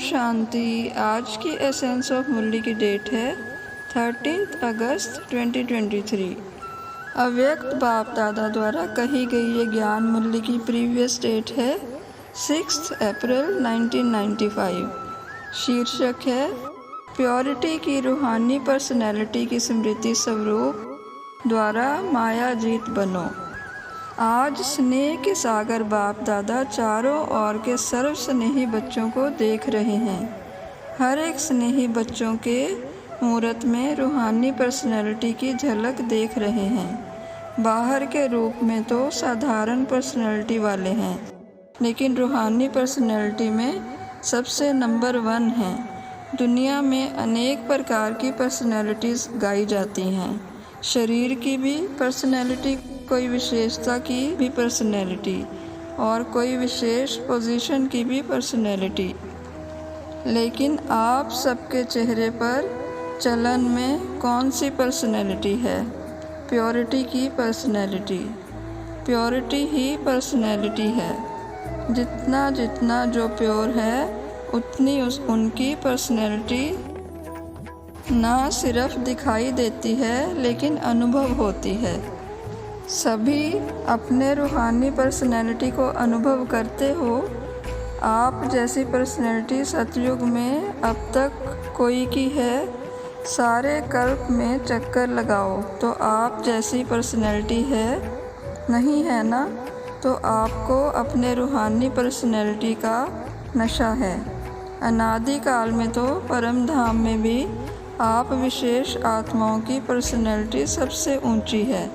शांति। आज की essence of मुरली की डेट है 13 अगस्त 2023। अव्यक्त बाप दादा द्वारा कही गई ये ज्ञान मुरली की प्रीवियस डेट है 6 अप्रैल 1995। शीर्षक है प्योरिटी की रूहानी पर्सनैलिटी की स्मृति स्वरूप द्वारा माया जीत बनो। आज स्नेह के सागर बाप दादा चारों ओर के सर्व स्नेही बच्चों को देख रहे हैं। हर एक स्नेही बच्चों के मूर्त में रूहानी पर्सनैलिटी की झलक देख रहे हैं। बाहर के रूप में तो साधारण पर्सनैलिटी वाले हैं, लेकिन रूहानी पर्सनैलिटी में सबसे नंबर 1 हैं। दुनिया में अनेक प्रकार की पर्सनैलिटीज़ गाई जाती हैं। शरीर की भी पर्सनैलिटी, कोई विशेषता की भी पर्सनैलिटी और कोई विशेष पोजीशन की भी पर्सनैलिटी। लेकिन आप सबके चेहरे पर चलन में कौन सी पर्सनैलिटी है? प्योरिटी की पर्सनैलिटी। प्योरिटी ही पर्सनैलिटी है। जितना जितना जो प्योर है उतनी उनकी पर्सनैलिटी ना सिर्फ दिखाई देती है लेकिन अनुभव होती है। सभी अपने रूहानी पर्सनैलिटी को अनुभव करते हो। आप जैसी पर्सनैलिटी सतयुग में अब तक कोई की है? सारे कल्प में चक्कर लगाओ तो आप जैसी पर्सनैलिटी है नहीं है ना? तो आपको अपने रूहानी पर्सनैलिटी का नशा है। अनादि काल में तो परम धाम में भी आप विशेष आत्माओं की पर्सनैलिटी सबसे ऊंची है।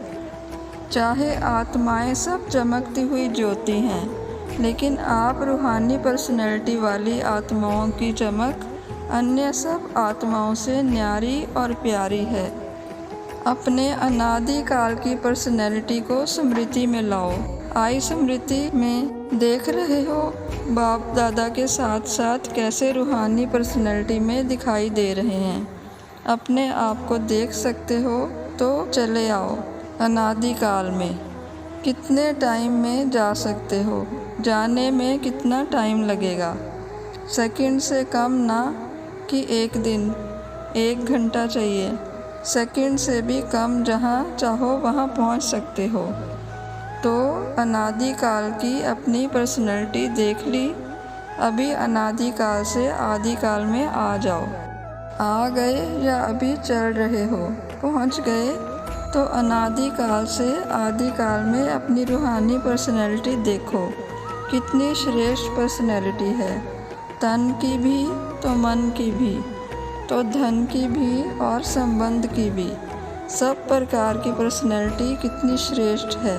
चाहे आत्माएं सब चमकती हुई ज्योति हैं, लेकिन आप रूहानी पर्सनैलिटी वाली आत्माओं की चमक अन्य सब आत्माओं से न्यारी और प्यारी है। अपने अनादि काल की पर्सनैलिटी को स्मृति में लाओ। आई स्मृति में देख रहे हो बाप दादा के साथ साथ कैसे रूहानी पर्सनैलिटी में दिखाई दे रहे हैं। अपने आप को देख सकते हो तो चले आओ अनादि काल में। कितने टाइम में जा सकते हो? जाने में कितना टाइम लगेगा? सेकंड से कम ना कि 1 दिन, 1 घंटा चाहिए। सेकंड से भी कम, जहाँ चाहो वहाँ पहुँच सकते हो। तो अनादि काल की अपनी पर्सनैलिटी देख ली। अभी अनादि काल से आदि काल में आ जाओ। आ गए या अभी चल रहे हो? पहुँच गए तो अनादि काल से आदि काल में अपनी रूहानी पर्सनैलिटी देखो। कितनी श्रेष्ठ पर्सनैलिटी है। तन की भी तो मन की भी तो धन की भी और संबंध की भी, सब प्रकार की पर्सनैलिटी कितनी श्रेष्ठ है।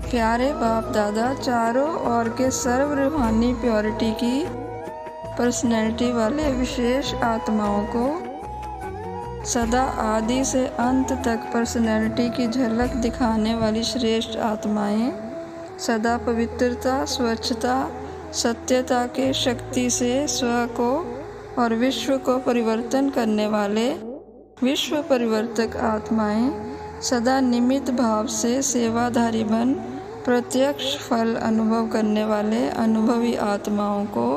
प्यारे बाप दादा चारों ओर के सर्व रूहानी प्योरिटी की पर्सनैलिटी वाले विशेष आत्माओं को सदा आदि से अंत तक पर्सनैलिटी की झलक दिखाने वाली श्रेष्ठ आत्माएं, सदा पवित्रता, स्वच्छता, सत्यता के शक्ति से स्व को और विश्व को परिवर्तन करने वाले विश्व परिवर्तक आत्माएं, सदा निमित्त भाव से सेवाधारी बन प्रत्यक्ष फल अनुभव करने वाले अनुभवी आत्माओं को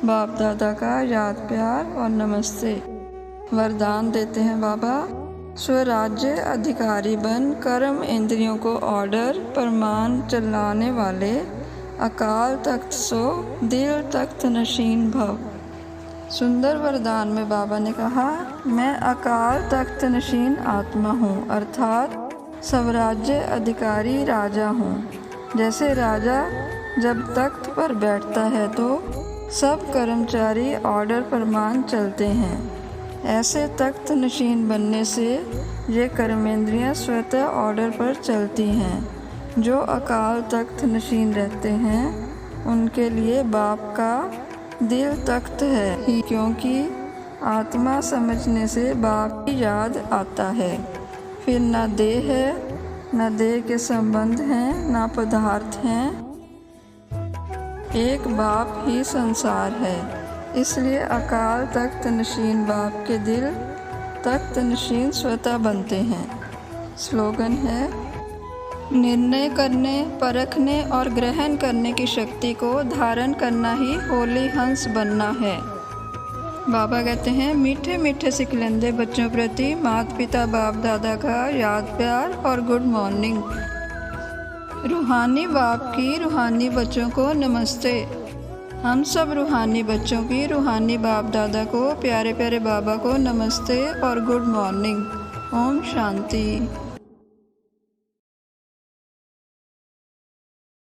बाप दादा का याद, प्यार और नमस्ते। वरदान देते हैं बाबा। स्वराज्य अधिकारी बन कर्म इंद्रियों को ऑर्डर परमान चलाने वाले अकाल तख्त सो दिल तख्त नशीन भव। सुंदर वरदान में बाबा ने कहा, मैं अकाल तख्त नशीन आत्मा हूँ, अर्थात स्वराज्य अधिकारी राजा हूँ। जैसे राजा जब तख्त पर बैठता है तो सब कर्मचारी ऑर्डर परमान चलते हैं। ऐसे तख्त नशीन बनने से ये कर्मेंद्रियां स्वतः ऑर्डर पर चलती हैं। जो अकाल तख्त नशीन रहते हैं उनके लिए बाप का दिल तख्त है ही, क्योंकि आत्मा समझने से बाप की याद आता है। फिर ना देह है, ना देह के संबंध हैं, ना पदार्थ हैं। एक बाप ही संसार है। इसलिए अकाल तख्त नशीन बाप के दिल तख्त नशीन स्वतः बनते हैं। स्लोगन है, निर्णय करने, परखने और ग्रहण करने की शक्ति को धारण करना ही होली हंस बनना है। बाबा कहते हैं, मीठे मीठे सिखलंदे बच्चों प्रति माता पिता बाप दादा का याद प्यार और गुड मॉर्निंग। रूहानी बाप की रूहानी बच्चों को नमस्ते। हम सब रूहानी बच्चों की रूहानी बाप दादा को, प्यारे प्यारे बाबा को नमस्ते और गुड मॉर्निंग। ओम शांति।